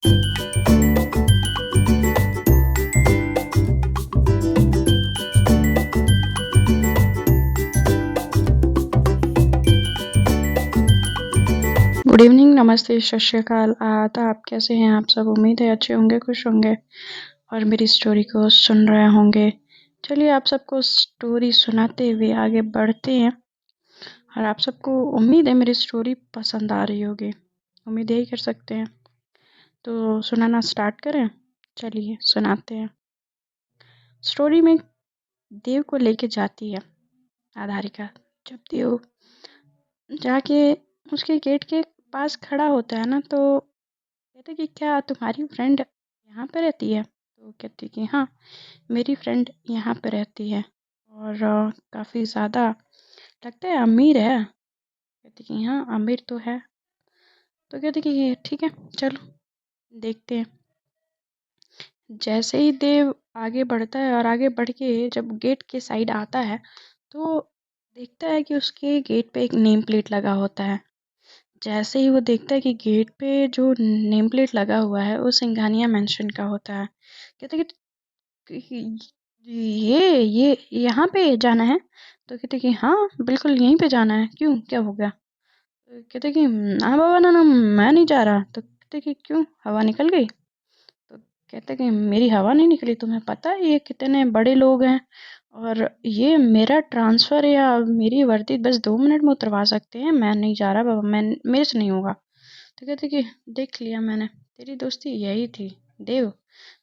Good evening, नमस्ते, सत श्री अकाल। तो आप कैसे हैं? आप सब उम्मीद है अच्छे होंगे, खुश होंगे और मेरी स्टोरी को सुन रहे होंगे। चलिए आप सबको स्टोरी सुनाते हुए आगे बढ़ते हैं और आप सबको उम्मीद है मेरी स्टोरी पसंद आ रही होगी। उम्मीद यही कर सकते हैं। तो सुनाना स्टार्ट करें? चलिए सुनाते हैं। स्टोरी में देव को लेके जाती है आधारिका। जब देव जाके उसके गेट के पास खड़ा होता है ना, तो कहते कि क्या तुम्हारी फ्रेंड यहाँ पे रहती है? तो कहती कि हाँ, मेरी फ्रेंड यहाँ पे रहती है और काफ़ी ज़्यादा लगता है अमीर है। कहती कि हाँ, अमीर तो है। तो कहती कि ठीक है, चलो देखते हैं। जैसे ही देव आगे बढ़ता है और आगे बढ़ के जब गेट के साइड आता है, तो देखता है कि उसके गेट पे एक नेम प्लेट लगा होता है। जैसे ही वो देखता है कि गेट पे जो नेम प्लेट लगा हुआ है वो सिंघानिया मेंशन का होता है। कहता है कि ये यहाँ पे जाना है? तो कहते कि हाँ, बिल्कुल यहीं पे जाना है। क्यों, क्या हो गया? तो कहते कि ना बाबा, ना ना, मैं नहीं जा रहा। तो कहते कि क्यों, हवा निकल गई? तो कहते कि मेरी हवा नहीं निकली, तुम्हें पता है ये कितने बड़े लोग हैं और ये मेरा ट्रांसफ़र या मेरी वर्दी बस 2 मिनट में उतरवा सकते हैं। मैं नहीं जा रहा बाबा, मैं, मेरे से नहीं होगा। तो कहते कि देख लिया मैंने, तेरी दोस्ती यही थी देव।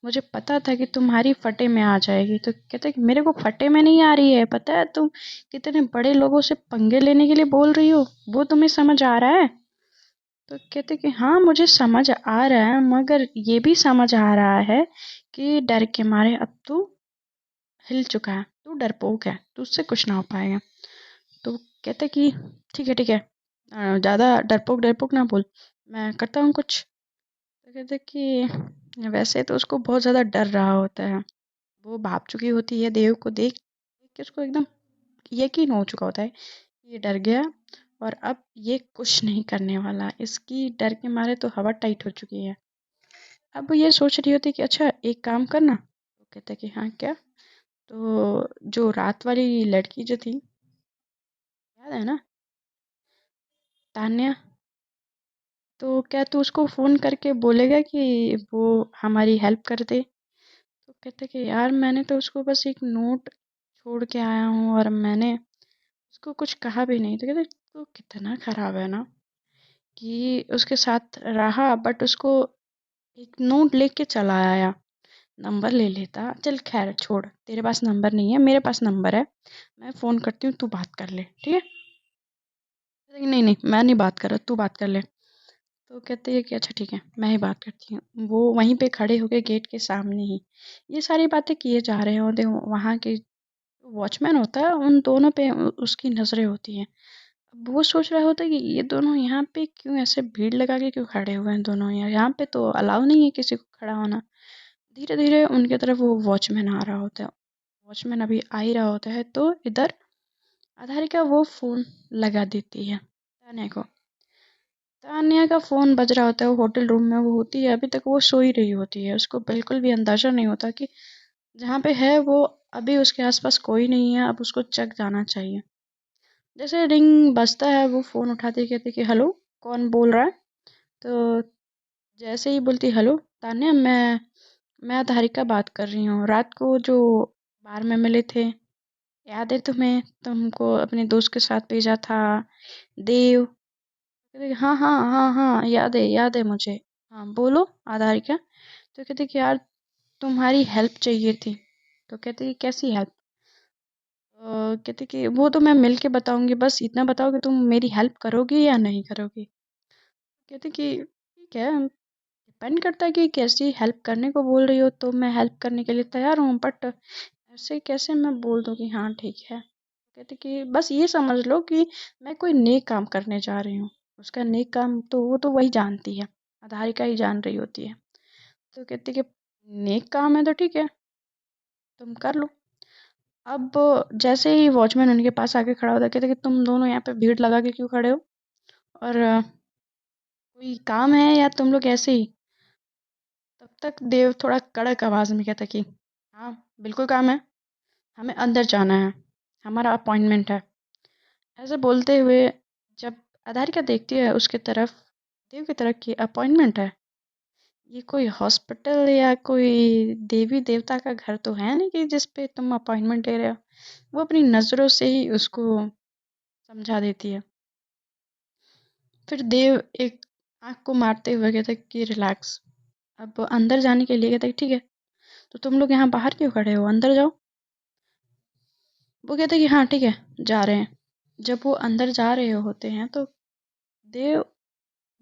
मुझे पता था कि तुम्हारी फटे में आ जाएगी। तो कहते कि मेरे को फटे में नहीं आ रही है, पता है तुम कितने बड़े लोगों से पंगे लेने के लिए बोल रही हो, वो तुम्हें समझ आ रहा है? तो कहते कि हाँ, मुझे समझ आ रहा है, मगर ये भी समझ आ रहा है कि डर के मारे अब तू हिल चुका है, तू डरपोक है, तुझसे कुछ ना हो पाएगा। तो कहते कि ठीक है ठीक है, ज़्यादा डरपोक डरपोक ना बोल, मैं करता हूँ कुछ। तो कहते कि वैसे तो उसको बहुत ज़्यादा डर रहा होता है। वो भाप चुकी होती है देव को देख देख के, उसको एकदम यकीन हो चुका होता है ये डर गया और अब ये कुछ नहीं करने वाला। इसकी डर के मारे तो हवा टाइट हो चुकी है। अब वो ये सोच रही होती कि अच्छा एक काम करना। तो कहते कि हाँ, क्या? तो जो रात वाली लड़की जो थी, याद है ना, तान्या, तो क्या तू उसको फ़ोन करके बोलेगा कि वो हमारी हेल्प कर दे? तो कहते कि यार, मैंने तो उसको बस एक नोट छोड़ के आया हूँ और मैंने उसको कुछ कहा भी नहीं। तो कहते तो कितना ख़राब है ना कि उसके साथ रहा बट उसको एक नोट लिख के चला आया। नंबर ले लेता। चल खैर छोड़, तेरे पास नंबर नहीं है, मेरे पास नंबर है, मैं फ़ोन करती हूँ, तू बात कर ले, ठीक है? कहते कि नहीं नहीं, मैं नहीं बात कर रहा, तू बात कर ले। तो कहते हैं कि अच्छा ठीक है, मैं ही बात करती हूँ। वो वहीं पे खड़े होके गेट के सामने ही ये सारी बातें किए जा रहे होते हैं। वहाँ के वॉचमैन होता है, उन दोनों पे उसकी नज़रें होती हैं। अब वो सोच रहा होता है कि ये दोनों यहाँ पे क्यों ऐसे भीड़ लगा के क्यों खड़े हुए हैं दोनों? यहाँ पे तो अलाउ नहीं है किसी को खड़ा होना। धीरे धीरे उनकी तरफ वो वॉचमैन आ रहा होता है। वॉचमैन अभी आ ही रहा होता है तो इधर आधारिका वो फ़ोन लगा देती है तान्या को। तान्या का फ़ोन बज रहा होता है, वो होटल रूम में वो होती है। अभी तक वो सो ही रही होती है, उसको बिल्कुल भी अंदाज़ा नहीं होता कि जहाँ पे है वो अभी उसके आसपास कोई नहीं है, अब उसको जग जाना चाहिए। जैसे रिंग बजता है, वो फ़ोन उठाती है, कहती कि हेलो, कौन बोल रहा है? तो जैसे ही बोलती हेलो तान्या, मैं आधारिका बात कर रही हूँ। रात को जो बार में मिले थे, याद है तुम्हें? तुमको अपने दोस्त के साथ भेजा था, देव। कहते कि हाँ हाँ हाँ हाँ, याद है मुझे। हाँ बोलो आधारिका। तो कहते कि यार, तुम्हारी हेल्प चाहिए थी। तो कहते कि कैसी हेल्प? कहते कि वो तो मैं मिल के बताऊंगी, बस इतना बताओ कि तुम मेरी हेल्प करोगी या नहीं करोगी। कहते कि ठीक है, डिपेंड करता है कि कैसी हेल्प करने को बोल रही हो, तो मैं हेल्प करने के लिए तैयार हूँ, बट ऐसे कैसे मैं बोल दूँ कि हाँ ठीक है। कहते कि बस ये समझ लो कि मैं कोई नेक काम करने जा रही हूँ। उसका नेक काम तो वो तो वही जानती है, आधारिका ही जान रही होती है। तो कहती कि नेक काम है तो ठीक है, तुम कर लो। अब जैसे ही वॉचमैन उनके पास आके खड़ा होता है, कहते कि तुम दोनों यहाँ पे भीड़ लगा के क्यों खड़े हो और कोई काम है या तुम लोग ऐसे ही? तक देव थोड़ा कड़क आवाज में कहता कि हाँ बिल्कुल काम है, हमें अंदर जाना है, हमारा अपॉइंटमेंट है। ऐसे बोलते हुए जब अधारिका देखती है उसके तरफ, देव की तरफ की अपॉइंटमेंट है, ये कोई हॉस्पिटल या कोई देवी देवता का घर तो है नहीं कि जिस पे तुम अपॉइंटमेंट ले रहे हो। वो अपनी नज़रों से ही उसको समझा देती है। फिर देव एक आंख को मारते हुए कहते कि रिलैक्स। अब वो अंदर जाने के लिए कहते ठीक है, तो तुम लोग यहाँ बाहर क्यों खड़े हो, अंदर जाओ। वो कहते कि हाँ ठीक है, जा रहे हैं। जब वो अंदर जा रहे होते हैं तो देव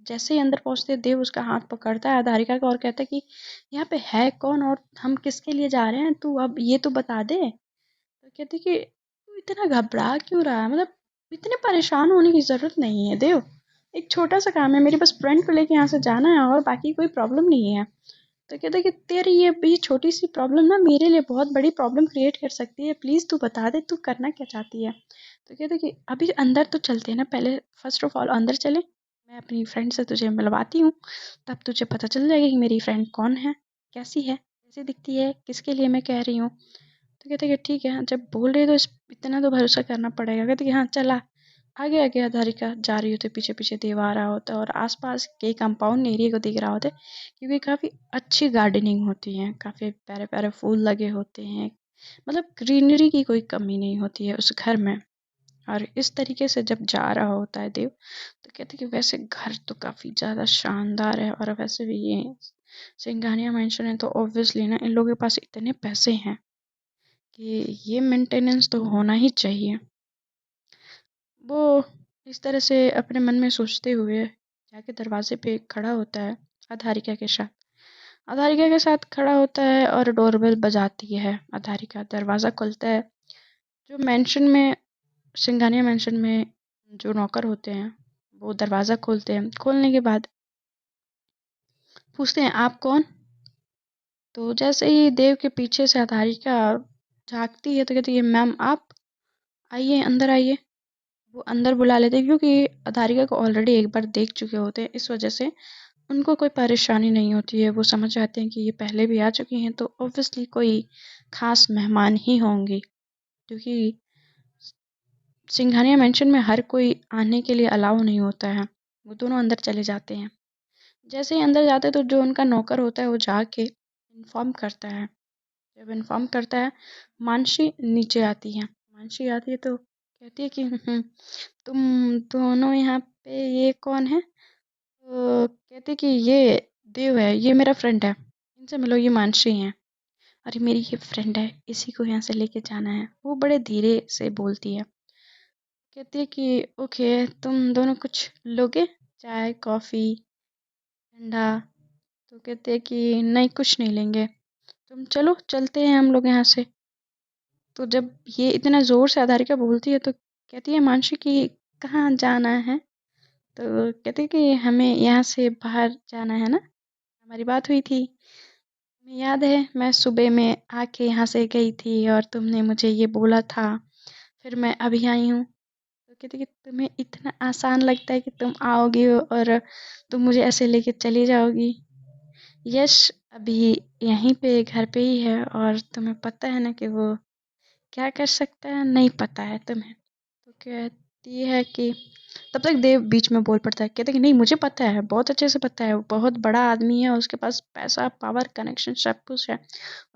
जैसे ही अंदर पहुंचते हैं, देव उसका हाथ पकड़ता है आधारिका का और कहता है कि यहाँ पे है कौन और हम किसके लिए जा रहे हैं, तू अब ये तो बता दे। तो कहती कि तू इतना घबरा क्यों रहा है, मतलब इतने परेशान होने की ज़रूरत नहीं है देव, एक छोटा सा काम है, मेरी बस फ्रेंड को लेके यहाँ से जाना है और बाकी कोई प्रॉब्लम नहीं है। तो कहते कि तेरी ये छोटी सी प्रॉब्लम ना मेरे लिए बहुत बड़ी प्रॉब्लम क्रिएट कर सकती है, प्लीज़ तू बता दे तू करना क्या चाहती है। तो कहते कि अभी अंदर तो चलते हैं ना, पहले फर्स्ट ऑफ ऑल अंदर चले, मैं अपनी फ्रेंड से तुझे मिलवाती हूँ, तब तुझे पता चल जाएगा कि मेरी फ्रेंड कौन है, कैसी है, कैसी दिखती है, किसके लिए मैं कह रही हूँ। तो कहते कि ठीक है, जब बोल रही है तो इतना तो भरोसा करना पड़ेगा। कहते कि हाँ चला। आगे आगे अधारिका जा रही होती, पीछे पीछे देव आ रहा होता है और आसपास के कंपाउंड एरिया को दिख रहा होता है, क्योंकि काफ़ी अच्छी गार्डनिंग होती है, काफ़ी प्यारे प्यारे फूल लगे होते हैं, मतलब ग्रीनरी की कोई कमी नहीं होती है उस घर में। और इस तरीके से जब जा रहा होता है देव, तो कहते कि वैसे घर तो काफ़ी ज़्यादा शानदार है, और वैसे भी ये सिंघानिया मेंशन है तो ऑब्वियसली ना इन लोगों के पास इतने पैसे हैं कि ये मेंटेनेंस तो होना ही चाहिए। वो इस तरह से अपने मन में सोचते हुए जाके दरवाजे पे खड़ा होता है अधारिका के साथ। अधारिका के साथ खड़ा होता है और डोरबेल बजाती है अधारिका, दरवाज़ा खुलता है। जो मेंशन में, सिंघानिया मेंशन में जो नौकर होते हैं वो दरवाज़ा खोलते हैं। खोलने के बाद पूछते हैं आप कौन। तो जैसे ही देव के पीछे से अधारिका झांकती है तो कहती है मैम आप आइए, अंदर आइए। वो अंदर बुला लेते हैं क्योंकि अधारिका को ऑलरेडी एक बार देख चुके होते हैं, इस वजह से उनको कोई परेशानी नहीं होती है। वो समझ जाते हैं कि ये पहले भी आ चुकी हैं तो ऑब्वियसली कोई ख़ास मेहमान ही होंगी, क्योंकि सिंघानिया मेंशन में हर कोई आने के लिए अलाउ नहीं होता है। वो दोनों अंदर चले जाते हैं। जैसे ही अंदर जाते हैं तो जो उनका नौकर होता है वो जाके इन्फॉर्म करता है। जब इन्फॉर्म करता है, मानसी नीचे आती है। मानसी आती है तो कहती है कि तुम दोनों यहाँ पे, ये कौन है। तो कहते कि ये देव है, ये मेरा फ्रेंड है, इनसे मिलो, ये मानसी हैं। अरे मेरी ये फ्रेंड है, इसी को यहाँ से लेके जाना है, वो बड़े धीरे से बोलती है। कहती है कि ओके, तुम दोनों कुछ लोगे, चाय कॉफ़ी ठंडा। तो कहते हैं कि नहीं कुछ नहीं लेंगे, तुम चलो चलते हैं हम लोग यहाँ से। तो जब ये इतना ज़ोर से आधारिका बोलती है तो कहती है मानसी कि कहाँ जाना है। तो कहते हैं कि हमें यहाँ से बाहर जाना है ना, हमारी बात हुई थी, तुम्हें याद है मैं सुबह में आके यहाँ से गई थी और तुमने मुझे ये बोला था, फिर मैं अभी आई हूँ। तो कहती कि तुम्हें इतना आसान लगता है कि तुम आओगी और तुम मुझे ऐसे लेके चली जाओगी। यश अभी यहीं पे घर पे ही है और तुम्हें पता है ना कि वो क्या कर सकता है, नहीं पता है तुम्हें। तो कहती है कि तब तक देव बीच में बोल पड़ता है, कहते कि नहीं मुझे पता है, बहुत अच्छे से पता है, वो बहुत बड़ा आदमी है, उसके पास पैसा पावर कनेक्शन सब कुछ है,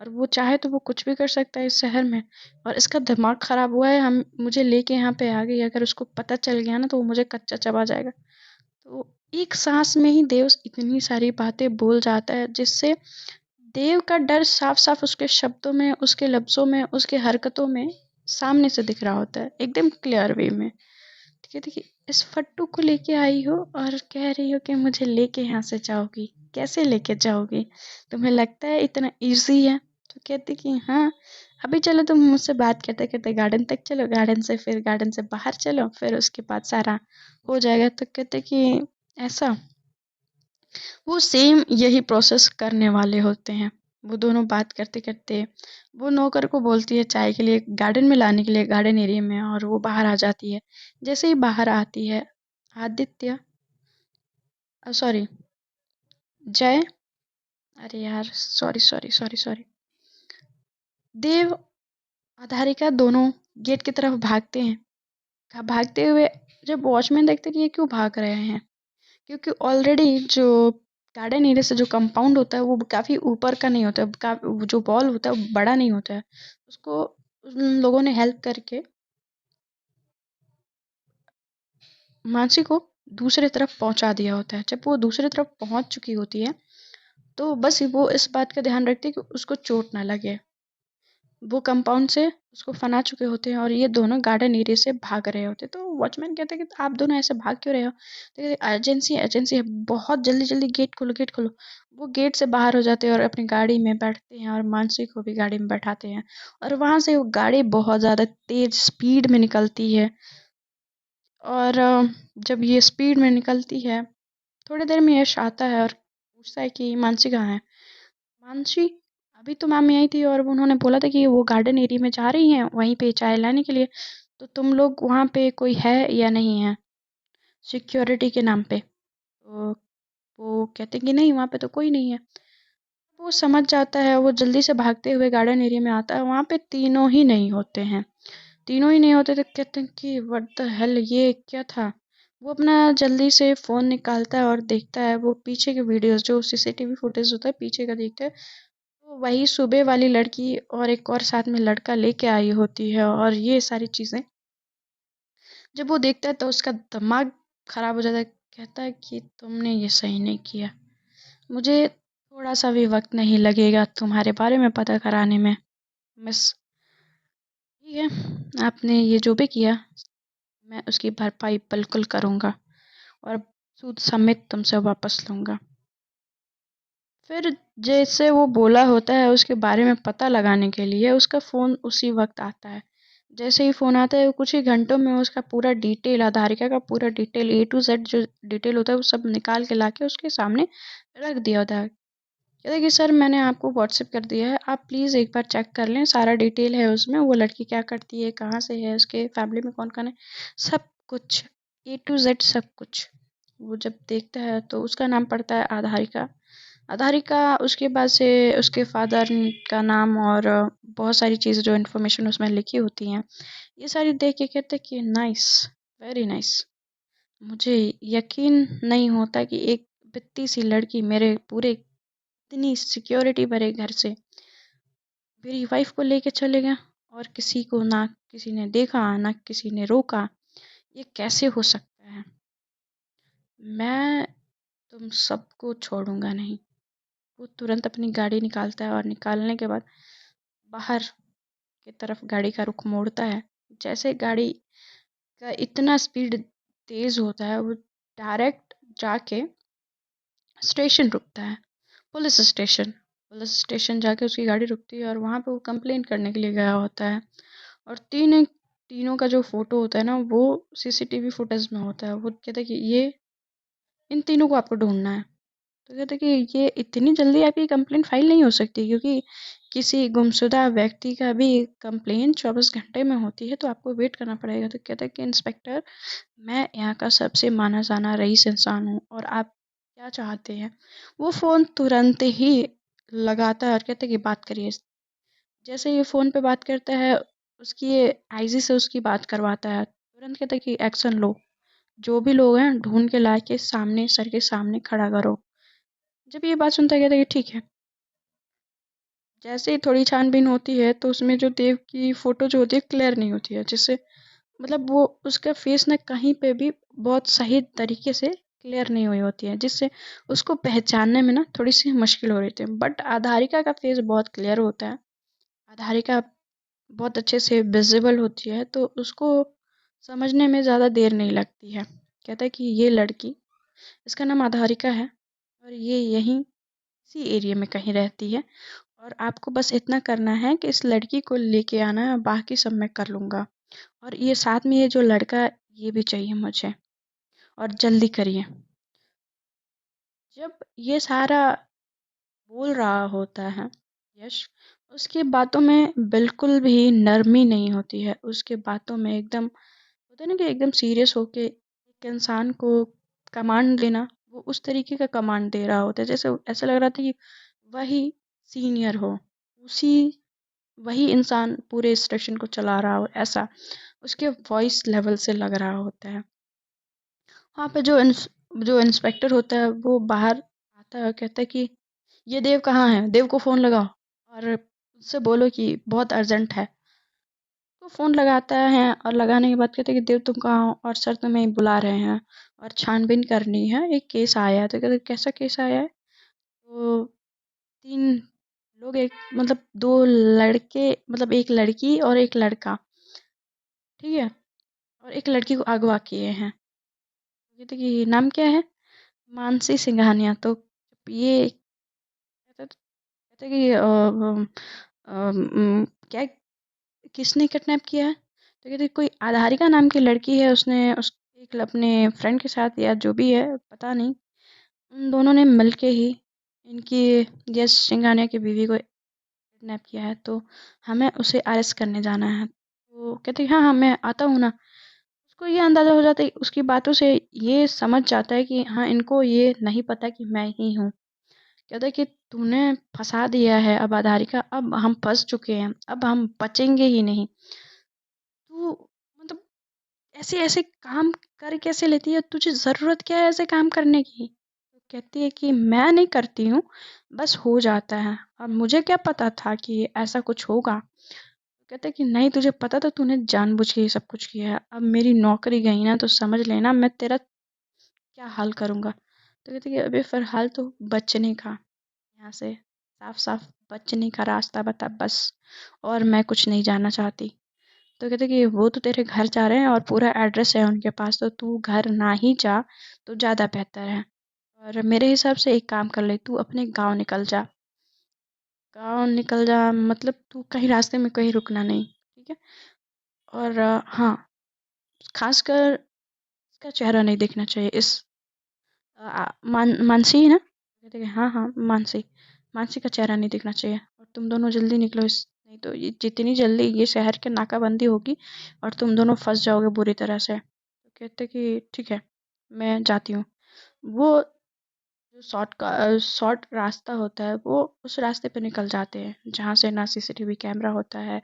और वो चाहे तो वो कुछ भी कर सकता है इस शहर में, और इसका दिमाग ख़राब हुआ है, हम मुझे लेके यहाँ पे आ गई, अगर उसको पता चल गया ना तो वो मुझे कच्चा चबा जाएगा। तो एक सांस में ही देव इतनी सारी बातें बोल जाता है जिससे देव का डर साफ साफ उसके शब्दों में, उसके लफ्ज़ों में, उसके हरकतों में सामने से दिख रहा होता है, एकदम क्लियर वे में। ठीक है, देखिए इस फट्टू को लेके आई हो और कह रही हो कि मुझे लेके यहाँ से जाओगी, कैसे लेके जाओगी, तुम्हें लगता है इतना इजी है। तो कहती कि हाँ, अभी चलो तुम मुझसे बात करते करते गार्डन तक चलो, गार्डन से फिर गार्डन से बाहर चलो, फिर उसके बाद सारा हो जाएगा। तो कहते कि ऐसा, वो सेम यही प्रोसेस करने वाले होते हैं। वो दोनों बात करते करते वो नौकर को बोलती है चाय के लिए गार्डन में लाने के लिए, गार्डन एरिया में, और वो बाहर आ जाती है। जैसे ही बाहर आती है, आदित्य, सॉरी, जय अरे यार, सॉरी सॉरी सॉरी सॉरी। देव, आधारिका दोनों गेट की तरफ भागते हैं। भागते हुए जब वॉचमैन देखते कि ये क्यों भाग रहे हैं, क्योंकि ऑलरेडी जो गार्डन एरिया से जो कंपाउंड होता है वो काफ़ी ऊपर का नहीं होता है, जो वॉल होता है वो बड़ा नहीं होता है। उसको उन लोगों ने हेल्प करके मानसी को दूसरे तरफ पहुंचा दिया होता है। जब वो दूसरी तरफ पहुंच चुकी होती है तो बस वो इस बात का ध्यान रखती है कि उसको चोट ना लगे। वो कंपाउंड से उसको फना चुके होते हैं और ये दोनों गार्डन एरिया से भाग रहे होते हैं। तो वॉचमैन कहते हैं कि आप दोनों ऐसे भाग क्यों रहे हो? तो कहते हैं, एजेंसी एजेंसी है, बहुत जल्दी जल्दी गेट खोलो गेट खोलो। वो गेट से बाहर हो जाते हैं और अपनी गाड़ी में बैठते हैं और मानसी को भी गाड़ी में बैठाते हैं। और वहां से वो गाड़ी बहुत ज़्यादा तेज स्पीड में निकलती है। और जब ये स्पीड में निकलती है, थोड़ी देर में यश आता है और पूछता है कि मानसी कहाँ है। मानसी, अभी तो मैम आई थी और उन्होंने बोला था कि वो गार्डन एरिया में जा रही हैं वहीं पे चाय लाने के लिए। तो तुम लोग वहाँ पे कोई है या नहीं है सिक्योरिटी के नाम पे? तो वो कहते हैं कि नहीं, वहाँ पे तो कोई नहीं है। वो समझ जाता है, वो जल्दी से भागते हुए गार्डन एरिया में आता है। वहाँ पे तीनों ही नहीं होते हैं। तीनों ही नहीं होते तो कहते हैं कि व्हाट द हेल, ये क्या था? वो अपना जल्दी से फ़ोन निकालता है और देखता है वो पीछे के वीडियोस, जो सीसीटीवी फुटेज होता है पीछे का, देखता है तो वही सुबह वाली लड़की और एक और साथ में लड़का लेके आई होती है। और ये सारी चीज़ें जब वो देखता है तो उसका दिमाग खराब हो जाता है। कहता है कि तुमने ये सही नहीं किया, मुझे थोड़ा सा भी वक्त नहीं लगेगा तुम्हारे बारे में पता कराने में, मिस। ठीक है, आपने ये जो भी किया मैं उसकी भरपाई बिल्कुल करूँगा और सूद समेत तुमसे वापस लूँगा। फिर जैसे वो बोला होता है उसके बारे में पता लगाने के लिए उसका फ़ोन उसी वक्त आता है। जैसे ही फ़ोन आता है कुछ ही घंटों में उसका पूरा डिटेल, आधारिका का पूरा डिटेल ए टू जेड जो डिटेल होता है वो सब निकाल के लाके उसके सामने रख दिया होता है। कहता है कि सर, मैंने आपको व्हाट्सएप कर दिया है, आप प्लीज़ एक बार चेक कर लें, सारा डिटेल है उसमें, वो लड़की क्या करती है, कहाँ से है, उसके फैमिली में कौन कौन है, सब कुछ, ए टू जेड सब कुछ। वो जब देखता है तो उसका नाम पड़ता है आधारिका। आधारिका, उसके बाद से उसके फादर का नाम और बहुत सारी चीज़ें जो इन्फॉर्मेशन उसमें लिखी होती हैं, ये सारी देख के कहते हैं कि नाइस, वेरी नाइस। मुझे यकीन नहीं होता कि एक बित्ती सी लड़की मेरे पूरे इतनी सिक्योरिटी भरे घर से मेरी वाइफ को लेके चले गए और किसी को ना किसी ने देखा ना किसी ने रोका। ये कैसे हो सकता है? मैं तुम सबको छोड़ूंगा नहीं। वो तुरंत अपनी गाड़ी निकालता है और निकालने के बाद बाहर की तरफ गाड़ी का रुख मोड़ता है। जैसे गाड़ी का इतना स्पीड तेज होता है, वो डायरेक्ट जाके स्टेशन रुकता है, पुलिस स्टेशन। पुलिस स्टेशन जाके उसकी गाड़ी रुकती है और वहाँ पे वो कंप्लेंट करने के लिए गया होता है। और तीनों का जो फ़ोटो होता है ना वो सीसीटीवी फुटेज में होता है। वो कहता है कि ये इन तीनों को आपको ढूँढना है। तो कहते हैं कि ये इतनी जल्दी आपकी कंप्लेंट फ़ाइल नहीं हो सकती, क्योंकि किसी गुमशुदा व्यक्ति का भी कंप्लेंट 24 घंटे में होती है, तो आपको वेट करना पड़ेगा। तो कहता है कि इंस्पेक्टर, मैं यहाँ का सबसे माना-जाना रईस इंसान हूँ और आप क्या चाहते हैं? वो फ़ोन तुरंत ही लगाता है और कहता है कि बात करिए। जैसे ये फ़ोन पे बात करता है, उसकी ये आईजी से उसकी बात करवाता है। तुरंत कहता है कि एक्शन लो, जो भी लोग हैं ढूँढ के ला के सामने सर के सामने खड़ा करो। जब ये बात सुनता है कहता है कि ठीक है। जैसे ही थोड़ी छानबीन होती है तो उसमें जो देव की फ़ोटो जो होती है क्लियर नहीं होती है, जिससे मतलब वो उसका फेस ना कहीं पे भी बहुत सही तरीके से क्लियर नहीं हुई होती है, जिससे उसको पहचानने में ना थोड़ी सी मुश्किल हो रही थी। बट आधारिका का फेस बहुत क्लियर होता है। आधारिका बहुत अच्छे से विजिबल होती है तो उसको समझने में ज़्यादा देर नहीं लगती है। कहता है कि ये लड़की, इसका नाम आधारिका है और ये यहीं इसी एरिया में कहीं रहती है और आपको बस इतना करना है कि इस लड़की को लेके आना है, बाकी सब मैं कर लूँगा। और ये साथ में ये जो लड़का है, ये भी चाहिए मुझे और जल्दी करिए। जब ये सारा बोल रहा होता है यश, उसकी बातों में बिल्कुल भी नरमी नहीं होती है। उसके बातों में एकदम होता है ना कि एकदम सीरियस होके एक इंसान को कमांड देना, वो उस तरीके का कमांड दे रहा होता है जैसे ऐसा लग रहा था कि वही सीनियर हो, उसी वही इंसान पूरे स्टेशन को चला रहा हो, ऐसा उसके वॉइस लेवल से लग रहा होता है। वहाँ पे जो इंस्पेक्टर होता है वो बाहर आता है और कहता है कि ये देव कहाँ है, देव को फ़ोन लगाओ और उससे बोलो कि बहुत अर्जेंट है। तो फ़ोन लगाता है और लगाने के बाद कहते हैं कि देव तुम कहाँ हो, और सर तुम्हें बुला रहे हैं और छानबीन करनी है, एक केस आया है। तो कहते कैसा केस आया है? तो 3 लोग, एक मतलब 2 लड़के, मतलब एक लड़की और एक लड़का, ठीक है? और एक लड़की को अगवा किए हैं। कहते कि नाम क्या है? मानसी सिंघानिया। तो ये कहते कि क्या, किसने किडनैप किया है? तो कहते कोई आधारिका नाम की लड़की है, उसने उस एक अपने फ्रेंड के साथ या जो भी है पता नहीं, उन दोनों ने मिलके ही इनकी यश सिंघानिया की बीवी को किडनैप किया है, तो हमें उसे अरेस्ट करने जाना है। तो कहते हाँ हाँ मैं आता हूँ ना। उसको ये अंदाज़ा हो जाता है, उसकी बातों से ये समझ जाता है कि हाँ इनको ये नहीं पता कि मैं ही हूँ। कहता है कि तूने फंसा दिया है अब आधारिका, अब हम फंस चुके हैं, अब हम बचेंगे ही नहीं। तू मतलब ऐसे ऐसे काम कर कैसे लेती है, तुझे ज़रूरत क्या है ऐसे काम करने की? तो कहती है कि मैं नहीं करती हूँ, बस हो जाता है, अब मुझे क्या पता था कि ऐसा कुछ होगा। कहते हैं कि नहीं तुझे पता था, तूने जानबूझ के ये सब कुछ किया है, अब मेरी नौकरी गई ना तो समझ लेना मैं तेरा क्या हाल करूँगा। तो कहते हैं कि अभी फ़िलहाल तो बचने का, यहाँ से साफ साफ बचने का रास्ता बता बस, और मैं कुछ नहीं जानना चाहती। तो कहते कि वो तो तेरे घर जा रहे हैं और पूरा एड्रेस है उनके पास, तो तू घर ना ही जा तो ज़्यादा बेहतर है। और मेरे हिसाब से एक काम कर ले, तू अपने गांव निकल जा। गांव निकल जा मतलब तू कहीं रास्ते में कहीं रुकना नहीं, ठीक है? और हाँ, खासकर इसका चेहरा नहीं देखना चाहिए, इस मानसी है ना? कहते कि हाँ हाँ मानसी, मानसी का चेहरा नहीं दिखना चाहिए, और तुम दोनों जल्दी निकलो, इस नहीं तो ये जितनी जल्दी ये शहर के नाकाबंदी होगी और तुम दोनों फंस जाओगे बुरी तरह से। तो कहते कि ठीक है मैं जाती हूँ। वो जो शॉर्ट रास्ता होता है वो उस रास्ते पे निकल जाते हैं जहाँ से ना सीसीटीवी कैमरा होता है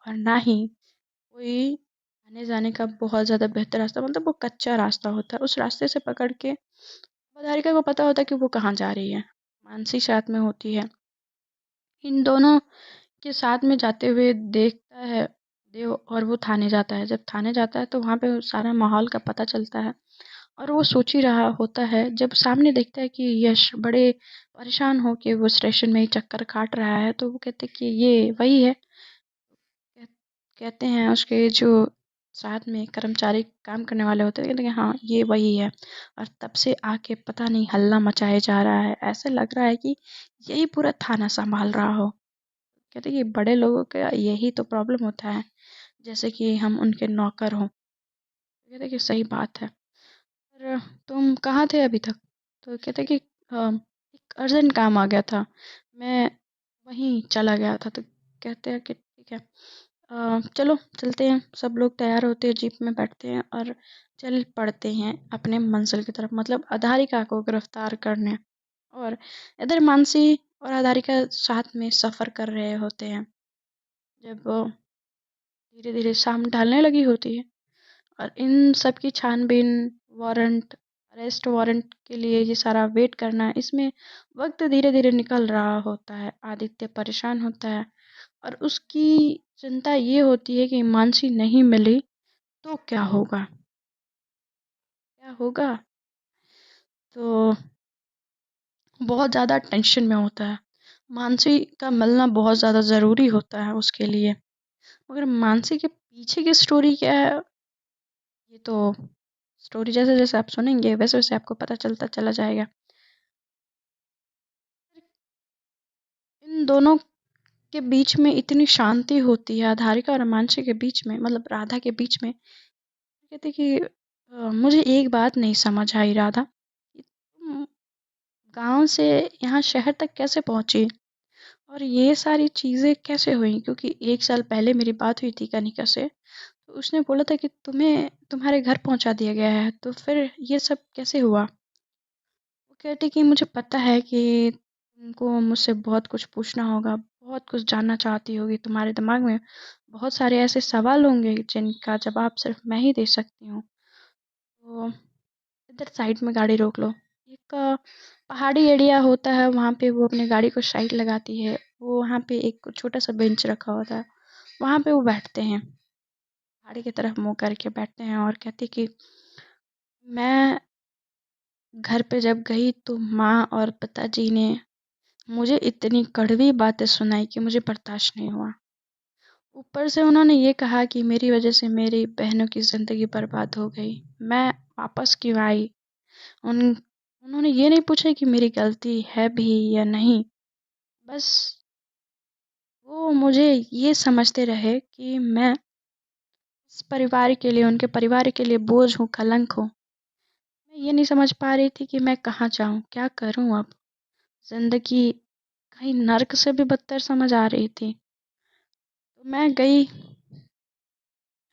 और ना ही कोई आने जाने का बहुत ज़्यादा बेहतर रास्ता, मतलब वो कच्चा रास्ता होता है। उस रास्ते से पकड़ के वधारिका को पता होता है कि वो कहाँ जा रही है, मानसी साथ में होती है। इन दोनों के साथ में जाते हुए देखता है देव, और वो थाने जाता है। जब थाने जाता है तो वहाँ पे सारा माहौल का पता चलता है, और वो सोच ही रहा होता है जब सामने देखता है कि यश बड़े परेशान हो के वो स्टेशन में ही चक्कर काट रहा है। तो वो कहते कि ये वही है। कह- कहते हैं उसके जो साथ में कर्मचारी काम करने वाले होते हैं, कहते हैं कि हाँ ये वही है, और तब से आके पता नहीं हल्ला मचाए जा रहा है, ऐसे लग रहा है कि यही पूरा थाना संभाल रहा हो। कहते हैं कि बड़े लोगों का यही तो प्रॉब्लम होता है, जैसे कि हम उनके नौकर हों। कहते हैं कि सही बात है। और तुम कहाँ थे अभी तक? तो कहते कि एक अर्जेंट काम आ गया था, मैं वहीं चला गया था। तो कहते हैं कि ठीक है, चलो चलते हैं। सब लोग तैयार होते हैं, जीप में बैठते हैं और चल पड़ते हैं अपने मंजिल की तरफ, मतलब आधारिका को गिरफ्तार करने। और इधर मानसी और आधारिका साथ में सफ़र कर रहे होते हैं। जब धीरे धीरे शाम ढलने लगी होती है और इन सब की छानबीन, वारंट, अरेस्ट वारंट के लिए ये सारा वेट करना, इसमें वक्त धीरे धीरे निकल रहा होता है। आदित्य परेशान होता है और उसकी चिंता ये होती है कि मानसी नहीं मिली तो क्या होगा, क्या होगा। तो बहुत ज़्यादा टेंशन में होता है। मानसी का मिलना बहुत ज़्यादा ज़रूरी होता है उसके लिए, मगर मानसी के पीछे की स्टोरी क्या है, ये तो स्टोरी जैसे जैसे आप सुनेंगे वैसे वैसे आपको पता चलता चला जाएगा। इन दोनों के बीच में इतनी शांति होती है, धारिका और मानसी के बीच में, मतलब राधा के बीच में। कहते कि मुझे एक बात नहीं समझ आई राधा, कि तुम गांव से यहाँ शहर तक कैसे पहुंची, और ये सारी चीज़ें कैसे हुई? क्योंकि 1 साल पहले मेरी बात हुई थी कनिका से, तो उसने बोला था कि तुम्हें तुम्हारे घर पहुंचा दिया गया है, तो फिर ये सब कैसे हुआ? वो कहती कि मुझे पता है कि उनको मुझसे बहुत कुछ पूछना होगा, बहुत कुछ जानना चाहती होगी। तुम्हारे दिमाग में बहुत सारे ऐसे सवाल होंगे जिनका जवाब सिर्फ मैं ही दे सकती हूँ। तो इधर साइड में गाड़ी रोक लो। एक पहाड़ी एरिया होता है, वहाँ पे वो अपनी गाड़ी को साइड लगाती है। वो वहाँ पे एक छोटा सा बेंच रखा होता है, वहाँ पे वो बैठते हैं, पहाड़ी की तरफ मुँह करके बैठते हैं और कहती कि मैं घर पे जब गई तो माँ और पिताजी ने मुझे इतनी कड़वी बातें सुनाई कि मुझे बर्दाश्त नहीं हुआ। ऊपर से उन्होंने ये कहा कि मेरी वजह से मेरी बहनों की ज़िंदगी बर्बाद हो गई। मैं वापस क्यों आई? उन उन्होंने ये नहीं पूछा कि मेरी गलती है भी या नहीं। बस वो मुझे ये समझते रहे कि मैं इस परिवार के लिए, उनके परिवार के लिए बोझ हूँ, कलंक हूँ। मैं ये नहीं समझ पा रही थी कि मैं कहाँ जाऊँ, क्या करूँ अब? ज़िंदगी कहीं नर्क से भी बदतर समझ आ रही थी। तो मैं गई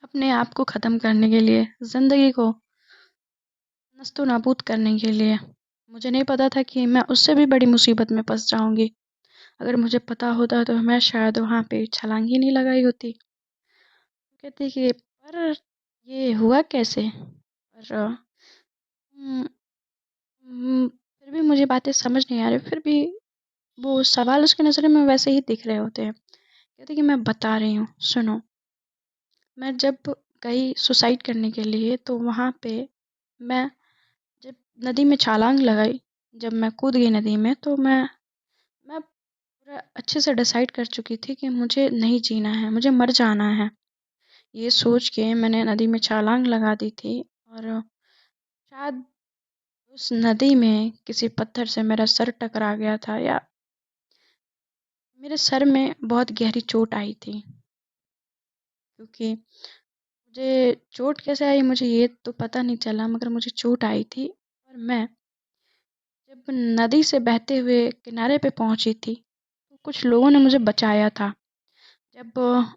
अपने आप को ख़त्म करने के लिए, ज़िंदगी को नस्तो नाबूद करने के लिए। मुझे नहीं पता था कि मैं उससे भी बड़ी मुसीबत में फँस जाऊँगी। अगर मुझे पता होता तो मैं शायद वहाँ पे छलांग ही नहीं लगाई होती। कहती कि पर ये हुआ कैसे? और उम फिर भी मुझे बातें समझ नहीं आ रही, फिर भी वो सवाल उसकी नज़रों में वैसे ही दिख रहे होते हैं। कहती कि मैं बता रही हूँ, सुनो। मैं जब गई सुसाइड करने के लिए तो वहाँ पे मैं जब नदी में छलांग लगाई, जब मैं कूद गई नदी में तो मैं पूरा अच्छे से डिसाइड कर चुकी थी कि मुझे नहीं जीना है, मुझे मर जाना है। ये सोच के मैंने नदी में छलांग लगा दी थी और शायद उस नदी में किसी पत्थर से मेरा सर टकरा गया था या मेरे सर में बहुत गहरी चोट आई थी। क्योंकि मुझे चोट कैसे आई मुझे ये तो पता नहीं चला, मगर मुझे चोट आई थी और मैं जब नदी से बहते हुए किनारे पे पहुंची थी तो कुछ लोगों ने मुझे बचाया था। जब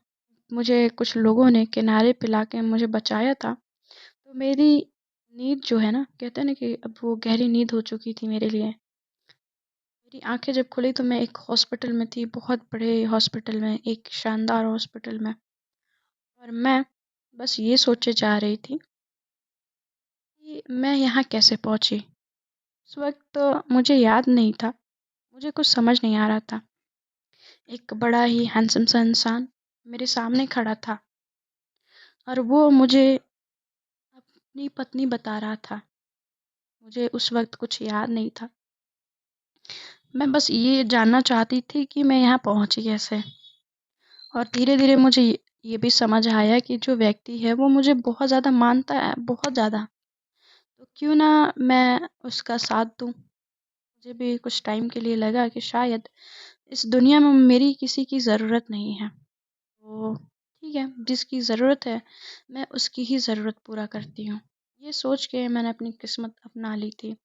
मुझे कुछ लोगों ने किनारे पे लाके मुझे बचाया था तो मेरी नींद जो है ना, कहते हैं ना कि अब वो गहरी नींद हो चुकी थी मेरे लिए। मेरी आंखें जब खुली तो मैं एक हॉस्पिटल में थी, बहुत बड़े हॉस्पिटल में, एक शानदार हॉस्पिटल में। और मैं बस ये सोचे जा रही थी कि मैं यहाँ कैसे पहुँची। उस वक़्त मुझे याद नहीं था, मुझे कुछ समझ नहीं आ रहा था। एक बड़ा ही हैंडसम सा इंसान मेरे सामने खड़ा था और वो मुझे अपनी पत्नी बता रहा था। मुझे उस वक़्त कुछ याद नहीं था। मैं बस ये जानना चाहती थी कि मैं यहाँ पहुँची कैसे? और धीरे-धीरे मुझे ये भी समझ आया कि जो व्यक्ति है वो मुझे बहुत ज़्यादा मानता है, बहुत ज़्यादा। तो क्यों ना मैं उसका साथ दूँ। मुझे भी कुछ टाइम के लिए लगा कि शायद इस दुनिया में मेरी किसी की ज़रूरत नहीं है। तो ठीक है, जिसकी ज़रूरत है मैं उसकी ही ज़रूरत पूरा करती हूँ। ये सोच के मैंने अपनी किस्मत अपना ली थी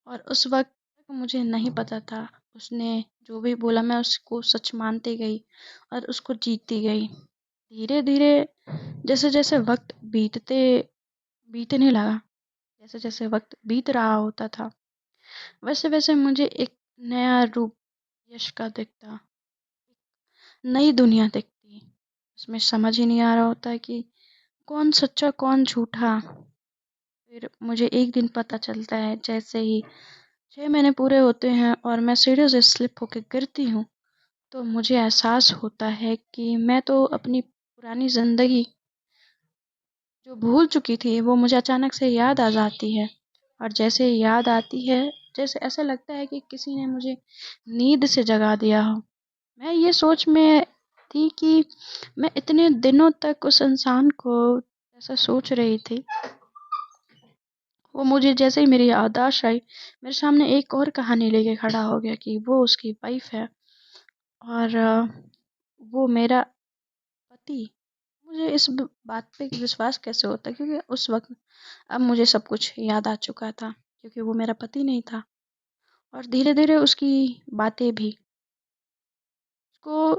और उस वक़्त तक मुझे नहीं पता था, उसने जो भी बोला मैं उसको सच मानती गई और उसको जीतती गई। धीरे-धीरे जैसे-जैसे वक़्त बीतने लगा, जैसे-जैसे वक़्त बीत रहा होता था, वैसे-वैसे मुझे एक नया रूप यश का दिखता, नई दुनिया दिखती। उसमें समझ ही नहीं आ रहा होता है कि कौन सच्चा कौन झूठा। फिर मुझे एक दिन पता चलता है, जैसे ही 6 महीने पूरे होते हैं और मैं सीढ़ियों से स्लिप होके गिरती हूँ, तो मुझे एहसास होता है कि मैं तो अपनी पुरानी ज़िंदगी जो भूल चुकी थी वो मुझे अचानक से याद आ जाती है। और जैसे याद आती है, जैसे ऐसा लगता है कि किसी ने मुझे नींद से जगा दिया हो। मैं ये सोच में थी कि मैं इतने दिनों तक उस इंसान को ऐसा सोच रही थी, वो मुझे जैसे ही मेरी याददाश्त आई, मेरे सामने एक और कहानी लेके खड़ा हो गया कि वो उसकी वाइफ़ है और वो मेरा पति। मुझे इस बात पे विश्वास कैसे होता, क्योंकि उस वक्त अब मुझे सब कुछ याद आ चुका था, क्योंकि वो मेरा पति नहीं था। और धीरे धीरे उसकी बातें भी उसको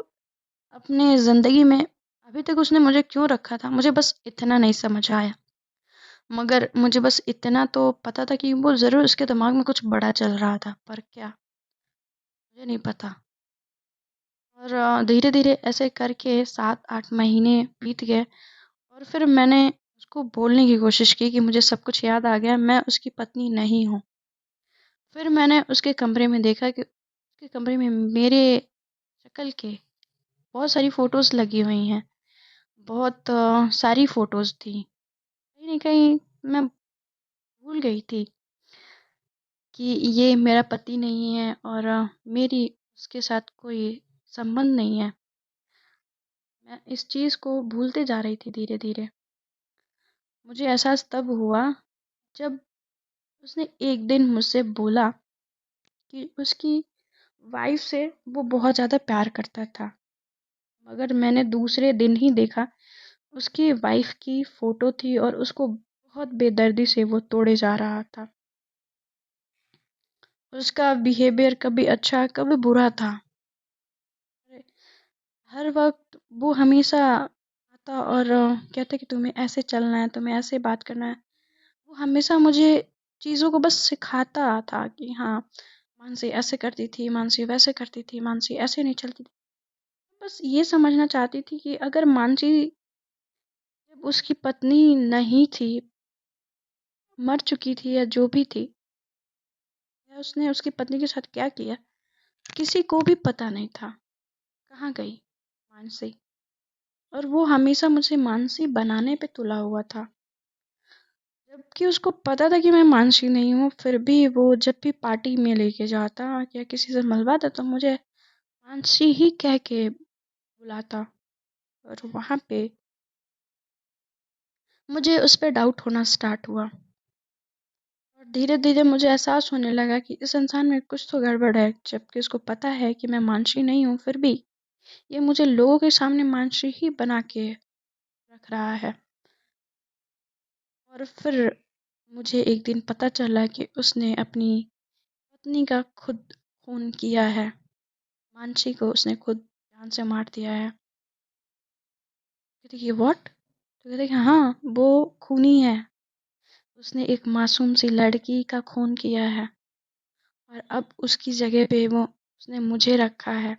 अपने ज़िंदगी में अभी तक उसने मुझे क्यों रखा था, मुझे बस इतना नहीं समझ आया। मगर मुझे बस इतना तो पता था कि वो ज़रूर उसके दिमाग में कुछ बड़ा चल रहा था, पर क्या, मुझे नहीं पता। और धीरे-धीरे ऐसे करके 7-8 महीने बीत गए और फिर मैंने उसको बोलने की कोशिश की कि मुझे सब कुछ याद आ गया, मैं उसकी पत्नी नहीं हूँ। फिर मैंने उसके कमरे में देखा कि उसके कमरे में मेरे शक्ल के बहुत सारी फ़ोटोज़ लगी हुई हैं। बहुत सारी फ़ोटोज़ थी। कहीं न कहीं मैं भूल गई थी कि ये मेरा पति नहीं है और मेरी उसके साथ कोई संबंध नहीं है। मैं इस चीज़ को भूलते जा रही थी धीरे-धीरे। मुझे एहसास तब हुआ जब उसने एक दिन मुझसे बोला कि उसकी वाइफ़ से वो बहुत ज़्यादा प्यार करता था। मगर मैंने दूसरे दिन ही देखा उसकी वाइफ़ की फ़ोटो थी और उसको बहुत बेदर्दी से वो तोड़े जा रहा था। उसका बिहेवियर कभी अच्छा कभी बुरा था। हर वक़्त वो हमेशा आता और कहता कि तुम्हें ऐसे चलना है, तुम्हें ऐसे बात करना है। वो हमेशा मुझे चीज़ों को बस सिखाता था कि हाँ, मानसी ऐसे करती थी, मानसी वैसे करती थी, मानसी ऐसे नहीं चलती थी। बस ये समझना चाहती थी कि अगर मानसी जब उसकी पत्नी नहीं थी, मर चुकी थी या जो भी थी, या उसने उसकी पत्नी के साथ क्या किया, किसी को भी पता नहीं था। कहाँ गई मानसी? और वो हमेशा मुझे मानसी बनाने पे तुला हुआ था। जबकि उसको पता था कि मैं मानसी नहीं हूँ, फिर भी वो जब भी पार्टी में लेके जाता या किसी से मिलवाता तो मुझे मानसी ही कह के बुलाता। और वहाँ पे मुझे उस पे डाउट होना स्टार्ट हुआ और धीरे-धीरे मुझे एहसास होने लगा कि इस इंसान में कुछ तो गड़बड़ है, जबकि उसको पता है कि मैं मानसी नहीं हूँ, फिर भी ये मुझे लोगों के सामने मानसी ही बना के रख रहा है। और फिर मुझे एक दिन पता चला कि उसने अपनी पत्नी का खुद खून किया है। मानसी को उसने खुद जान से मार दिया है। कहती ये व्हाट? तो कहते कि हाँ, वो खूनी है। उसने एक मासूम सी लड़की का खून किया है और अब उसकी जगह पे वो उसने मुझे रखा है।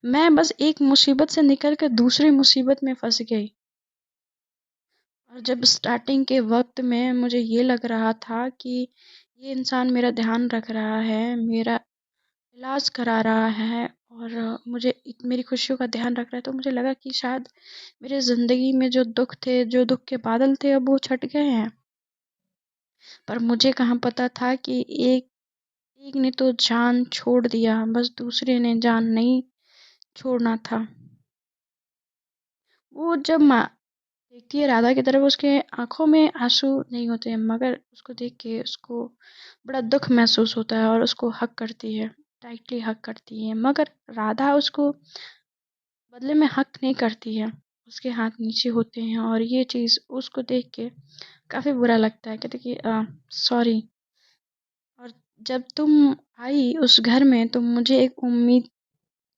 मैं बस एक मुसीबत से निकल कर दूसरी मुसीबत में फँस गई। और जब स्टार्टिंग के वक़्त में मुझे ये लग रहा था कि ये इंसान मेरा ध्यान रख रहा है, मेरा इलाज करा रहा है और मुझे मेरी खुशियों का ध्यान रख रहा है, तो मुझे लगा कि शायद मेरी ज़िंदगी में जो दुःख थे, जो दुःख के बादल थे, अब वो छँट गए हैं। पर मुझे कहाँ पता था कि एक एक ने तो जान छोड़ दिया, बस दूसरे ने जान नहीं छोड़ना था। वो जब देखती है राधा की तरफ, उसके आँखों में आँसू नहीं होते हैं, मगर उसको देख के उसको बड़ा दुःख महसूस होता है और उसको हग करती है, टाइटली हग करती है। मगर राधा उसको बदले में हक नहीं करती है, उसके हाथ नीचे होते हैं और ये चीज़ उसको देख के काफ़ी बुरा लगता है। कहती कि सॉरी। और जब तुम आई उस घर में तो मुझे एक उम्मीद,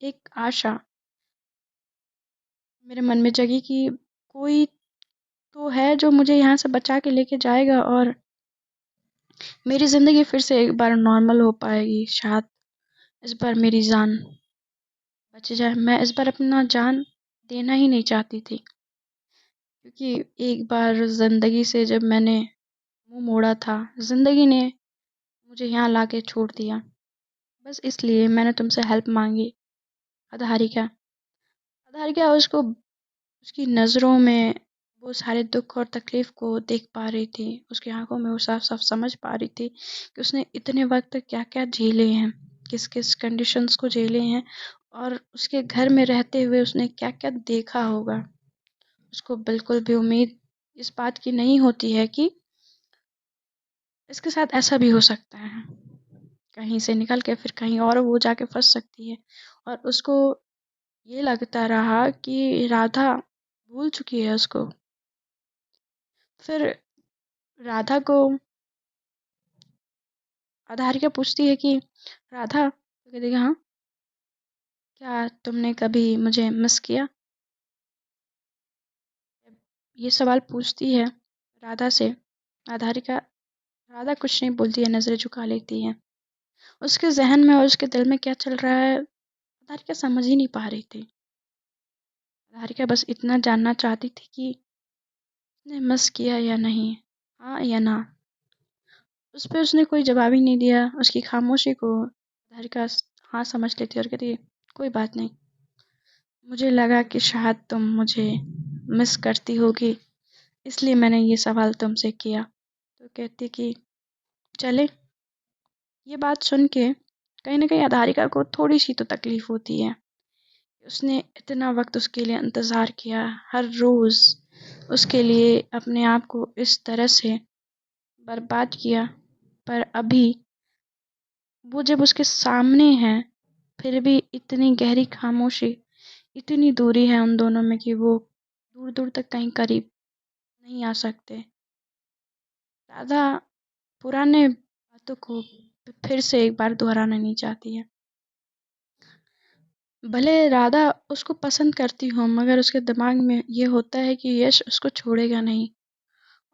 एक आशा मेरे मन में जगी कि कोई तो है जो मुझे यहाँ से बचा के लेके जाएगा और मेरी ज़िंदगी फिर से एक बार नॉर्मल हो पाएगी। शायद इस बार मेरी जान बच जाए। मैं इस बार अपना जान देना ही नहीं चाहती थी, क्योंकि एक बार ज़िंदगी से जब मैंने मुँह मोड़ा था, ज़िंदगी ने मुझे यहाँ लाके छोड़ दिया। बस इसलिए मैंने तुमसे हेल्प माँगी। आधारिका, आधारिका उसको उसकी नज़रों में वो सारे दुःख और तकलीफ़ को देख पा रही थी। उसकी आँखों में वो साफ-साफ समझ पा रही थी कि उसने इतने वक़्त तक क्या-क्या झेले हैं, किस-किस कंडीशंस को झेले हैं और उसके घर में रहते हुए उसने क्या-क्या देखा होगा। उसको बिल्कुल भी उम्मीद इस बात की नहीं होती है कि इसके साथ ऐसा भी हो सकता है। कहीं से निकल के फिर कहीं और वो जाके फँस सकती है और उसको ये लगता रहा कि राधा भूल चुकी है उसको। फिर राधा को आधारिका पूछती है कि राधा, तो कहती है हाँ, क्या तुमने कभी मुझे मिस किया? ये सवाल पूछती है राधा से। आधारिका, राधा कुछ नहीं बोलती है, नज़रें झुका लेती है उसके ज़हन में और उसके दिल में क्या चल रहा है, निहारिका समझ ही नहीं पा रही थी। निहारिका बस इतना जानना चाहती थी कि उसने मिस किया या नहीं, हाँ या ना। उस पे उसने कोई जवाब ही नहीं दिया। उसकी खामोशी को निहारिका हाँ समझ लेती और कहती, कोई बात नहीं, मुझे लगा कि शायद तुम मुझे मिस करती होगी, इसलिए मैंने ये सवाल तुमसे किया। तो कहती कि चले। ये बात सुन के कहीं ना कहीं निहारिका को थोड़ी सी तो तकलीफ होती है। उसने इतना वक्त उसके लिए इंतज़ार किया, हर रोज़ उसके लिए अपने आप को इस तरह से बर्बाद किया, पर अभी वो जब उसके सामने है, फिर भी इतनी गहरी खामोशी, इतनी दूरी है उन दोनों में कि वो दूर दूर तक कहीं करीब नहीं आ सकते। राधा पुराने बातों को फिर से एक बार दोहराना नहीं चाहती है। भले राधा उसको पसंद करती हो, मगर उसके दिमाग में ये होता है कि यश उसको छोड़ेगा नहीं,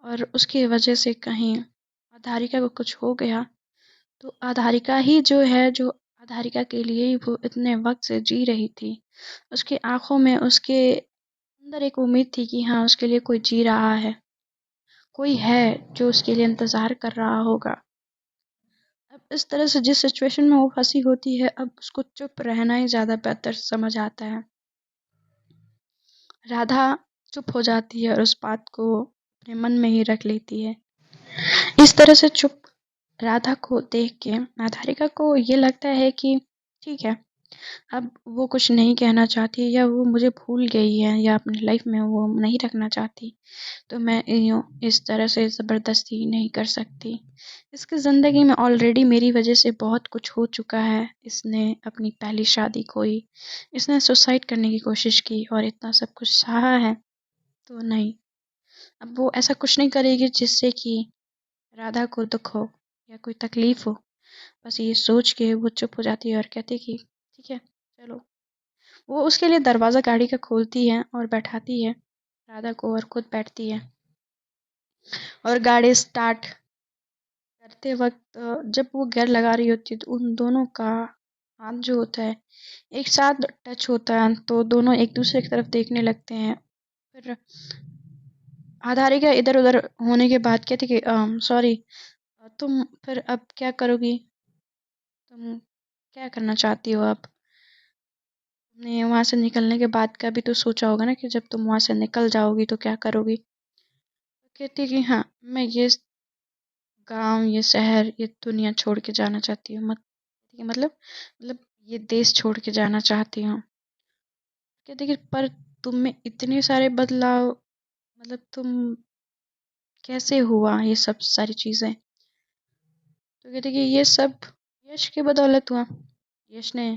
और उसकी वजह से कहीं आधारिका को कुछ हो गया तो आधारिका ही जो है, जो आधारिका के लिए ही वो इतने वक्त से जी रही थी। उसकी आंखों में, उसके अंदर एक उम्मीद थी कि हाँ उसके लिए कोई जी रहा है, कोई है जो उसके लिए इंतज़ार कर रहा होगा। अब इस तरह से जिस सिचुएशन में वो फंसी होती है, अब उसको चुप रहना ही ज़्यादा बेहतर समझ आता है। राधा चुप हो जाती है और उस बात को अपने मन में ही रख लेती है। इस तरह से चुप राधा को देख के आधारिका को ये लगता है कि ठीक है, अब वो कुछ नहीं कहना चाहती, या वो मुझे भूल गई है, या अपनी लाइफ में वो नहीं रखना चाहती, तो मैं यूँ इस तरह से ज़बरदस्ती नहीं कर सकती। इसकी ज़िंदगी में ऑलरेडी मेरी वजह से बहुत कुछ हो चुका है। इसने अपनी पहली शादी खोई, इसने सुसाइड करने की कोशिश की और इतना सब कुछ सहा है, तो नहीं, अब वो ऐसा कुछ नहीं करेगी जिससे कि राधा को दुख हो या कोई तकलीफ़ हो। बस ये सोच के वो चुप हो जाती है और कहती है कि ठीक है, चलो। वो उसके लिए दरवाज़ा गाड़ी का खोलती है और बैठाती है राधा को, और खुद बैठती है, और गाड़ी स्टार्ट करते वक्त जब वो गियर लगा रही होती है तो उन दोनों का हाथ जो होता है एक साथ टच होता है, तो दोनों एक दूसरे की तरफ देखने लगते हैं। फिर आधारिका इधर उधर होने के बाद कहती कि सॉरी, तुम फिर अब क्या करोगी, तुम क्या करना चाहती हो अब? तुमने वहाँ से निकलने के बाद का भी तो सोचा होगा ना कि जब तुम वहाँ से निकल जाओगी तो क्या करोगी? तो कहती कि हाँ, मैं ये गांव, ये शहर, ये दुनिया छोड़ के जाना चाहती हूँ। मतलब ये देश छोड़ के जाना चाहती हूँ। कहती कि पर तुम में इतने सारे बदलाव, मतलब तुम कैसे हुआ ये सब सारी चीज़ें? तो कहती कि ये सब यश की बदौलत हुआ। यश ने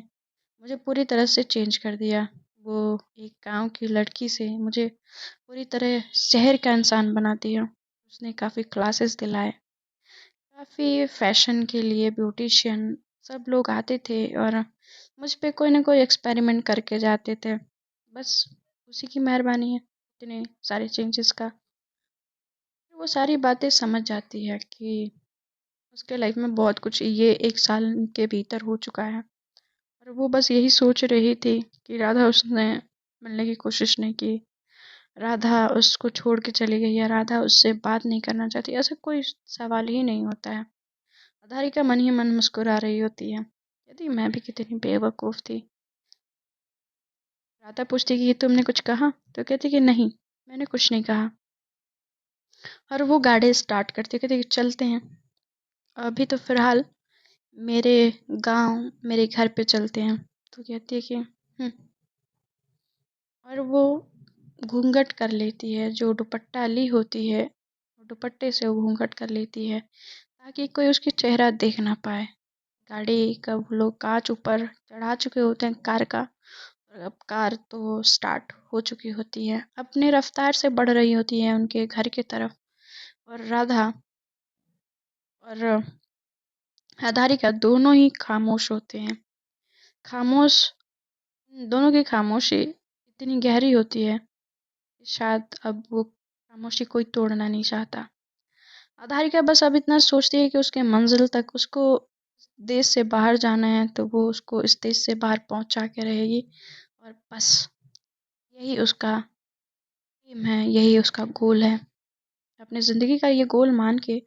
मुझे पूरी तरह से चेंज कर दिया। वो एक गांव की लड़की से मुझे पूरी तरह शहर का इंसान बना दिया। उसने काफ़ी क्लासेस दिलाए, काफ़ी फैशन के लिए ब्यूटिशियन सब लोग आते थे और मुझ पे कोई ना कोई एक्सपेरिमेंट करके जाते थे। बस उसी की मेहरबानी है इतने सारे चेंजेस का। वो सारी बातें समझ जाती है कि उसके लाइफ में बहुत कुछ ये 1 साल के भीतर हो चुका है, और वो बस यही सोच रही थी कि राधा उसने मिलने की कोशिश नहीं की, राधा उसको छोड़ के चली गई, या राधा उससे बात नहीं करना चाहती। ऐसा कोई सवाल ही नहीं होता है। अधारिका मन ही मन मुस्कुरा रही होती है, यदि मैं भी कितनी बेवकूफ़ थी। राधा पूछती कि ये तुमने कुछ कहा? तो कहती कि नहीं, मैंने कुछ नहीं कहा। और वो गाड़ी स्टार्ट करती, कहती कि चलते हैं, अभी तो फ़िलहाल मेरे गांव, मेरे घर पे चलते हैं। तो कहती है कि और वो घूंघट कर लेती है, जो दुपट्टा ली होती है दुपट्टे से वो घूंघट कर लेती है ताकि कोई उसकी चेहरा देख ना पाए। गाड़ी का वो लोग कांच ऊपर चढ़ा चुके होते हैं कार का, और अब कार तो स्टार्ट हो चुकी होती है, अपने रफ्तार से बढ़ रही होती है उनके घर की तरफ। और राधा और राधारिका दोनों ही खामोश होते हैं। खामोश, दोनों की खामोशी इतनी गहरी होती है कि शायद अब वो खामोशी कोई तोड़ना नहीं चाहता। आधारिका बस अब इतना सोचती है कि उसके मंजिल तक उसको देश से बाहर जाना है तो वो उसको इस देश से बाहर पहुंचा के रहेगी, और बस यही उसका एम है, यही उसका गोल है। अपनी ज़िंदगी का ये गोल मान के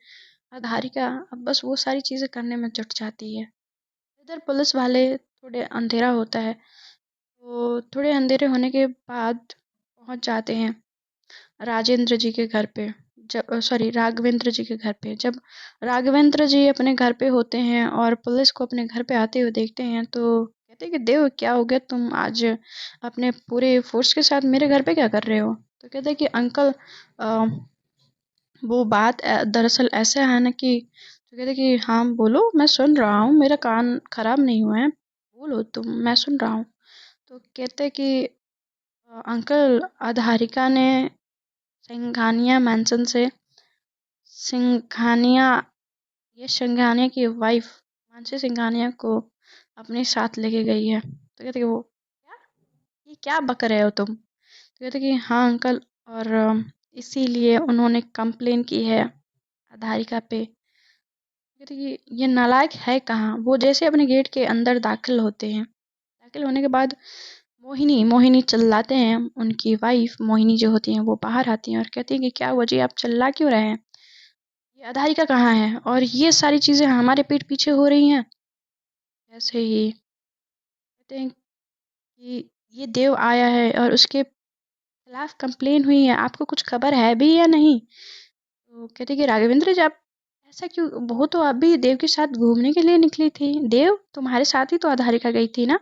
आधारिका अब बस वो सारी चीज़ें करने में जुट जाती है। इधर पुलिस वाले थोड़े अंधेरा होता है, तो थोड़े अंधेरे होने के बाद पहुंच जाते हैं राजेंद्र जी के घर पे। जब सॉरी राघवेंद्र जी के घर पे, जब राघवेंद्र जी अपने घर पे होते हैं और पुलिस को अपने घर पे आते हुए देखते हैं, तो कहते हैं कि देव क्या हो गया, तुम आज अपने पूरे फोर्स के साथ मेरे घर पे क्या कर रहे हो। तो कहते हैं कि अंकल अ, वो बात दरअसल ऐसा है ना कि, तो कहते हैं कि हाँ बोलो, मैं सुन रहा हूँ, मेरा कान खराब नहीं हुआ है, बोलो तुम, मैं सुन रहा हूँ। तो कहते हैं कि अंकल आधारिका ने सिंघानिया मैंसन से सिंघानिया ये सिंघानिया की वाइफ मानसी सिंघानिया को अपने साथ लेके गई है। तो कहते कि वो क्या, ये क्या बक रहे हो तुम। तो कहते कि हाँ अंकल, और इसीलिए उन्होंने कंप्लेन की है आधारिका पे। कहते कि ये नालायक है कहाँ। वो जैसे अपने गेट के अंदर दाखिल होते हैं, दाखिल होने के बाद मोहिनी मोहिनी चिल्लाते हैं, उनकी वाइफ मोहिनी जो होती हैं वो बाहर आती हैं और कहती हैं कि क्या हुआ जी, आप चिल्ला क्यों रहे हैं, ये आधारिका कहाँ है और ये सारी चीज़ें हमारे पीठ पीछे हो रही हैं। ऐसे ही कहते हैं कि ये देव आया है और उसके खिलाफ कंप्लेन हुई है, आपको कुछ खबर है भी या नहीं। तो कहते कि राघवेंद्र जी, आप ऐसा क्यों, वो तो अभी देव के साथ घूमने के लिए निकली थी, देव तुम्हारे साथ ही तो आधारिका गई थी ना।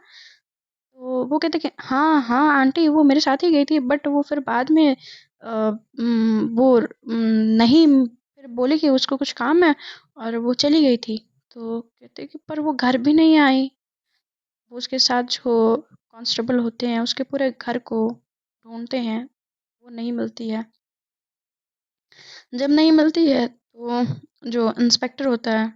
तो वो कहते कि हाँ हाँ आंटी, वो मेरे साथ ही गई थी, बट वो फिर बाद में वो नहीं, फिर बोली कि उसको कुछ काम है और वो चली गई थी। तो कहते कि पर वो घर भी नहीं आई। वो उसके साथ जो कांस्टेबल होते हैं उसके पूरे घर को ढूंढते हैं, वो नहीं मिलती है। जब नहीं मिलती है तो जो इंस्पेक्टर होता है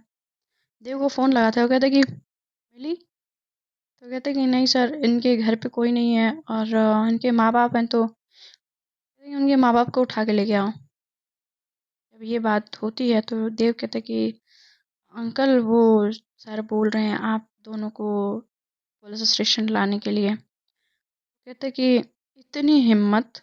देव को फ़ोन लगाता है, वो कहता है कि मिली। तो कहते हैं कि नहीं सर, इनके घर पे कोई नहीं है, और इनके माँ बाप हैं, तो उनके माँ बाप को उठा के लेके आओ। जब ये बात होती है तो देव कहते हैं कि अंकल वो सर बोल रहे हैं आप दोनों को पुलिस स्टेशन लाने के लिए। कहते हैं कि इतनी हिम्मत,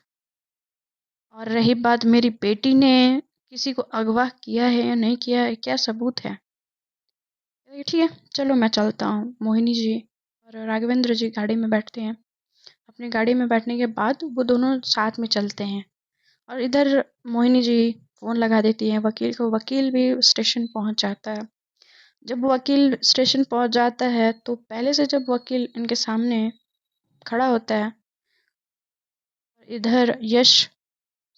और रही बात मेरी बेटी ने किसी को अगवा किया है या नहीं किया है, क्या सबूत है। कहते हैं, ठीक है चलो मैं चलता हूँ। मोहिनी जी और राघवेंद्र जी गाड़ी में बैठते हैं। अपनी गाड़ी में बैठने के बाद वो दोनों साथ में चलते हैं, और इधर मोहिनी जी फ़ोन लगा देती हैं वकील को। वकील भी स्टेशन पहुंच जाता है। जब वकील स्टेशन पहुंच जाता है तो पहले से जब वकील इनके सामने खड़ा होता है, इधर यश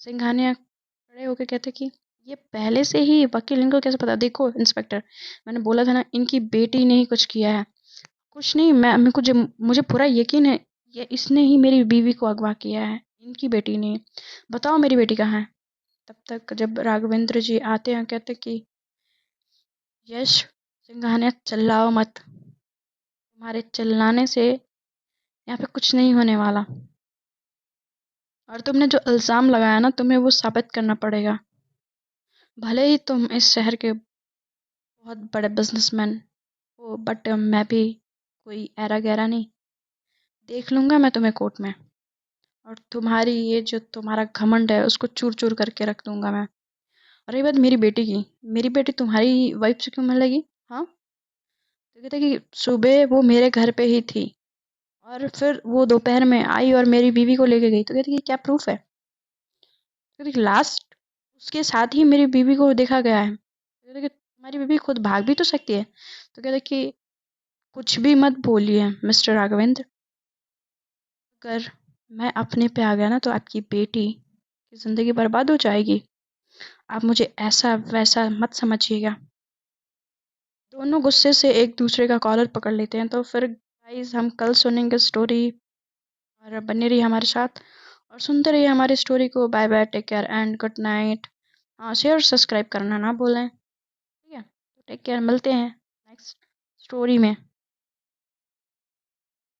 सिंघानिया खड़े होकर कहते कि ये पहले से ही वकील, इनको कैसे पता। देखो इंस्पेक्टर, मैंने बोला था ना इनकी बेटी ने ही कुछ किया है। कुछ नहीं, मैं मेरे को मुझे पूरा यकीन है, ये इसने ही मेरी बीवी को अगवा किया है, इनकी बेटी ने। बताओ मेरी बेटी कहाँ है। तब तक जब राघवेंद्र जी आते हैं, कहते कि यश सिंघानिया चिल्लाओ मत, तुम्हारे चिल्लाने से यहाँ पे कुछ नहीं होने वाला, और तुमने जो इल्ज़ाम लगाया ना, तुम्हें वो साबित करना पड़ेगा। भले ही तुम इस शहर के बहुत बड़े बिजनेसमैन हो, बट मैं भी कोई ऐरा गैरा नहीं। देख लूँगा मैं तुम्हें कोर्ट में, और तुम्हारी ये जो तुम्हारा घमंड है उसको चूर चूर करके रख दूंगा मैं। और रही बात मेरी बेटी की, मेरी बेटी तुम्हारी वाइफ से क्यों मिलेगी। हाँ, तो कहते कि सुबह वो मेरे घर पे ही थी, और फिर वो दोपहर में आई और मेरी बीवी को लेके गई। तो कहती कि क्या प्रूफ है। कहती लास्ट उसके साथ ही मेरी बीवी को देखा गया है। तो कहते कि तुम्हारी बीवी खुद भाग भी तो सकती है। तो कहते कि कुछ भी मत बोलिए मिस्टर राघवेंद्र, अगर मैं अपने पे आ गया ना तो आपकी बेटी की ज़िंदगी बर्बाद हो जाएगी। आप मुझे ऐसा वैसा मत समझिएगा। दोनों गुस्से से एक दूसरे का कॉलर पकड़ लेते हैं। तो फिर गाइस हम कल सुनेंगे स्टोरी, और बने रहिए हमारे साथ और सुनते रहिए हमारी स्टोरी को। Bye bye, take care and good night. हाँ, शेयर सब्सक्राइब करना ना भूलें, ठीक है। तो टेक केयर, मिलते हैं नेक्स्ट स्टोरी में।